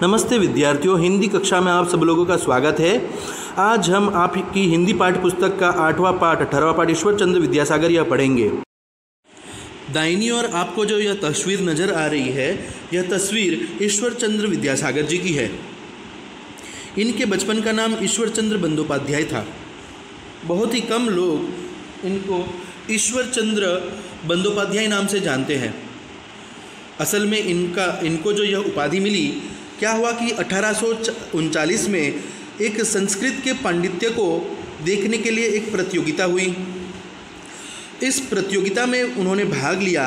नमस्ते विद्यार्थियों, हिंदी कक्षा में आप सब लोगों का स्वागत है। आज हम आपकी हिंदी पाठ्य पुस्तक का 8वां पाठ 18वां पाठ ईश्वर चंद्र विद्यासागर यह पढ़ेंगे। दाहिनी ओर आपको जो यह तस्वीर नज़र आ रही है, यह तस्वीर ईश्वर चंद्र विद्यासागर जी की है। इनके बचपन का नाम ईश्वर चंद्र बंदोपाध्याय था। बहुत ही कम लोग इनको ईश्वर चंद्र बंदोपाध्याय नाम से जानते हैं। असल में इनको जो यह उपाधि मिली, क्या हुआ कि 1839 में एक संस्कृत के पांडित्य को देखने के लिए एक प्रतियोगिता हुई। इस प्रतियोगिता में उन्होंने भाग लिया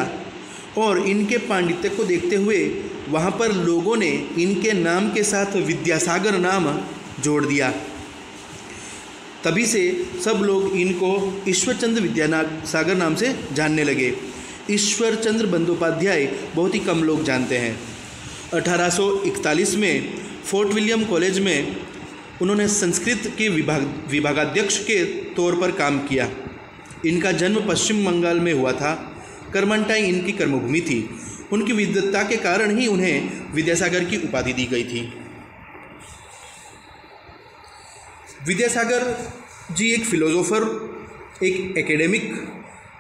और इनके पांडित्य को देखते हुए वहाँ पर लोगों ने इनके नाम के साथ विद्यासागर नाम जोड़ दिया। तभी से सब लोग इनको ईश्वर चंद्र विद्यासागर नाम से जानने लगे। ईश्वर चंद्र बंदोपाध्याय बहुत ही कम लोग जानते हैं। 1841 में फोर्ट विलियम कॉलेज में उन्होंने संस्कृत के विभागाध्यक्ष के तौर पर काम किया। इनका जन्म पश्चिम बंगाल में हुआ था। करमनटाई इनकी कर्मभूमि थी। उनकी विद्वत्ता के कारण ही उन्हें विद्यासागर की उपाधि दी गई थी। विद्यासागर जी एक फिलोसोफर, एक एकेडमिक,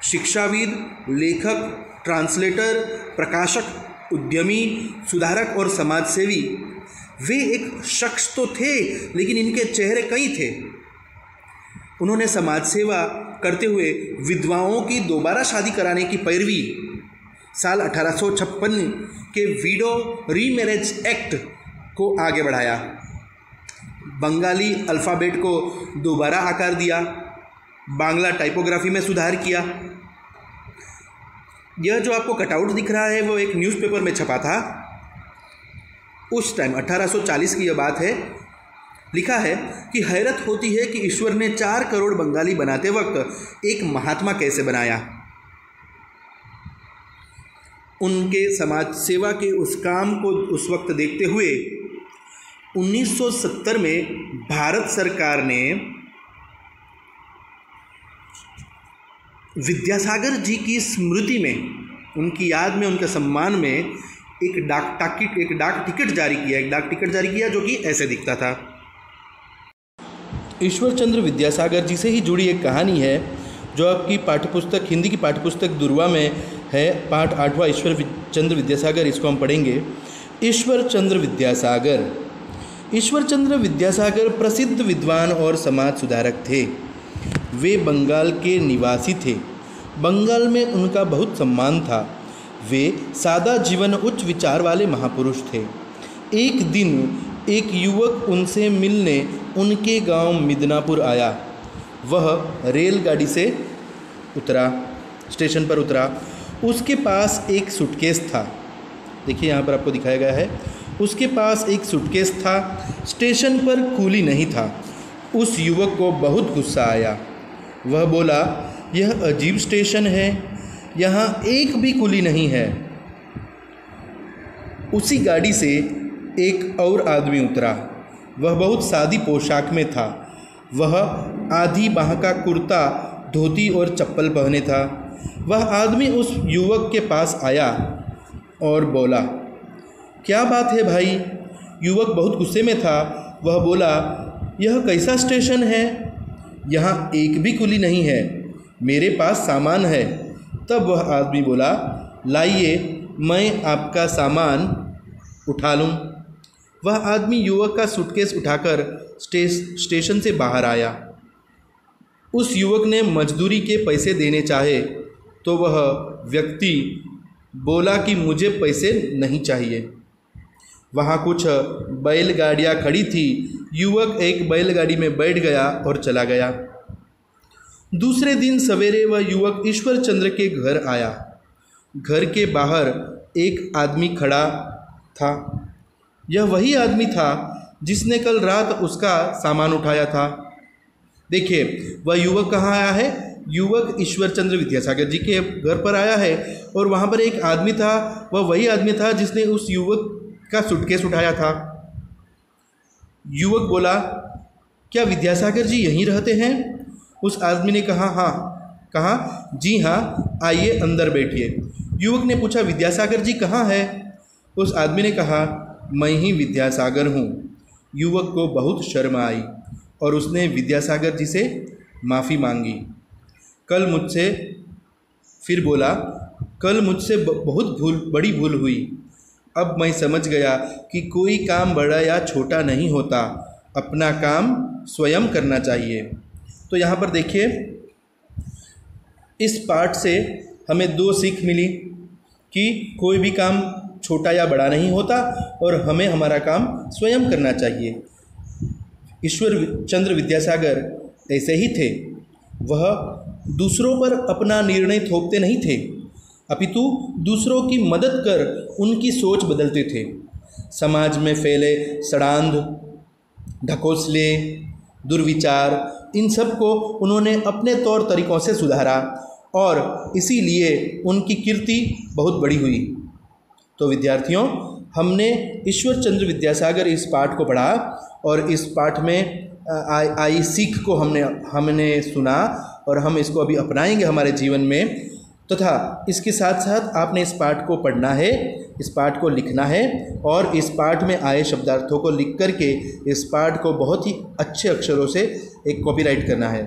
शिक्षाविद, लेखक, ट्रांसलेटर, प्रकाशक, उद्यमी, सुधारक और समाजसेवी। वे एक शख्स तो थे, लेकिन इनके चेहरे कई थे। उन्होंने समाज सेवा करते हुए विधवाओं की दोबारा शादी कराने की पैरवी, साल 1856 के विडो रीमैरिज एक्ट को आगे बढ़ाया। बंगाली अल्फ़ाबेट को दोबारा आकार दिया। बांग्ला टाइपोग्राफी में सुधार किया। यह जो आपको कटआउट दिख रहा है वो एक न्यूज़पेपर में छपा था। उस टाइम 1840 की यह बात है। लिखा है कि हैरत होती है कि ईश्वर ने 4 करोड़ बंगाली बनाते वक्त एक महात्मा कैसे बनाया। उनके समाज सेवा के उस काम को उस वक्त देखते हुए 1970 में भारत सरकार ने विद्यासागर जी की स्मृति में, उनकी याद में, उनके सम्मान में एक डाक टिकट जारी किया जो कि ऐसे दिखता था। ईश्वर चंद्र विद्यासागर जी से ही जुड़ी एक कहानी है जो आपकी पाठ्यपुस्तक, हिंदी की पाठ्यपुस्तक दुर्वा में है। पाठ 8वां ईश्वर चंद्र विद्यासागर, इसको हम पढ़ेंगे। ईश्वर चंद्र विद्यासागर। ईश्वर चंद्र विद्यासागर प्रसिद्ध विद्वान और समाज सुधारक थे। वे बंगाल के निवासी थे। बंगाल में उनका बहुत सम्मान था। वे सादा जीवन, उच्च विचार वाले महापुरुष थे। एक दिन एक युवक उनसे मिलने उनके गांव मिदनापुर आया। वह रेलगाड़ी से उतरा, स्टेशन पर उतरा। उसके पास एक सूटकेस था। देखिए यहाँ पर आपको दिखाया गया है। उसके पास एक सूटकेस था। स्टेशन पर कूली नहीं था। उस युवक को बहुत गुस्सा आया। वह बोला, यह अजीब स्टेशन है, यहाँ एक भी कुली नहीं है। उसी गाड़ी से एक और आदमी उतरा। वह बहुत सादी पोशाक में था। वह आधी बाह का कुर्ता, धोती और चप्पल पहने था। वह आदमी उस युवक के पास आया और बोला, क्या बात है भाई? युवक बहुत गुस्से में था। वह बोला, यह कैसा स्टेशन है? यहाँ एक भी कुली नहीं है। मेरे पास सामान है। तब वह आदमी बोला, लाइए मैं आपका सामान उठा लूँ। वह आदमी युवक का सूटकेस उठाकर स्टेशन से बाहर आया। उस युवक ने मजदूरी के पैसे देने चाहे तो वह व्यक्ति बोला कि मुझे पैसे नहीं चाहिए। वहाँ कुछ बैलगाड़ियाँ खड़ी थी। युवक एक बैलगाड़ी में बैठ गया और चला गया। दूसरे दिन सवेरे वह युवक ईश्वर चंद्र के घर आया। घर के बाहर एक आदमी खड़ा था। यह वही आदमी था जिसने कल रात उसका सामान उठाया था। देखिए, वह युवक कहाँ आया है? युवक ईश्वर चंद्र विद्यासागर जी के घर पर आया है और वहाँ पर एक आदमी था। वह वही आदमी था जिसने उस युवक का सूटकेस उठाया था। युवक बोला, क्या विद्यासागर जी यहीं रहते हैं? उस आदमी ने कहा, हाँ। कहा, जी हाँ, आइए अंदर बैठिए। युवक ने पूछा, विद्यासागर जी कहाँ है? उस आदमी ने कहा, मैं ही विद्यासागर हूँ। युवक को बहुत शर्म आई और उसने विद्यासागर जी से माफ़ी मांगी। फिर बोला, कल मुझसे बहुत बड़ी भूल हुई। अब मैं समझ गया कि कोई काम बड़ा या छोटा नहीं होता, अपना काम स्वयं करना चाहिए। तो यहाँ पर देखिए, इस पाठ से हमें 2 सीख मिली कि कोई भी काम छोटा या बड़ा नहीं होता और हमें हमारा काम स्वयं करना चाहिए। ईश्वर चंद्र विद्यासागर ऐसे ही थे। वह दूसरों पर अपना निर्णय थोपते नहीं थे, अपितु दूसरों की मदद कर उनकी सोच बदलते थे। समाज में फैले सड़ांध, ढकोसले, दुर्विचार, इन सब को उन्होंने अपने तौर तरीक़ों से सुधारा और इसीलिए उनकी कीर्ति बहुत बड़ी हुई। तो विद्यार्थियों, हमने ईश्वर चंद्र विद्यासागर इस पाठ को पढ़ा और इस पाठ में आई सीख को हमने सुना और हम इसको अभी अपनाएंगे हमारे जीवन में। तथा इसके साथ साथ आपने इस पाठ को पढ़ना है, इस पाठ को लिखना है और इस पाठ में आए शब्दार्थों को लिख करके इस पाठ को बहुत ही अच्छे अक्षरों से एक कॉपीराइट करना है।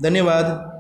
धन्यवाद।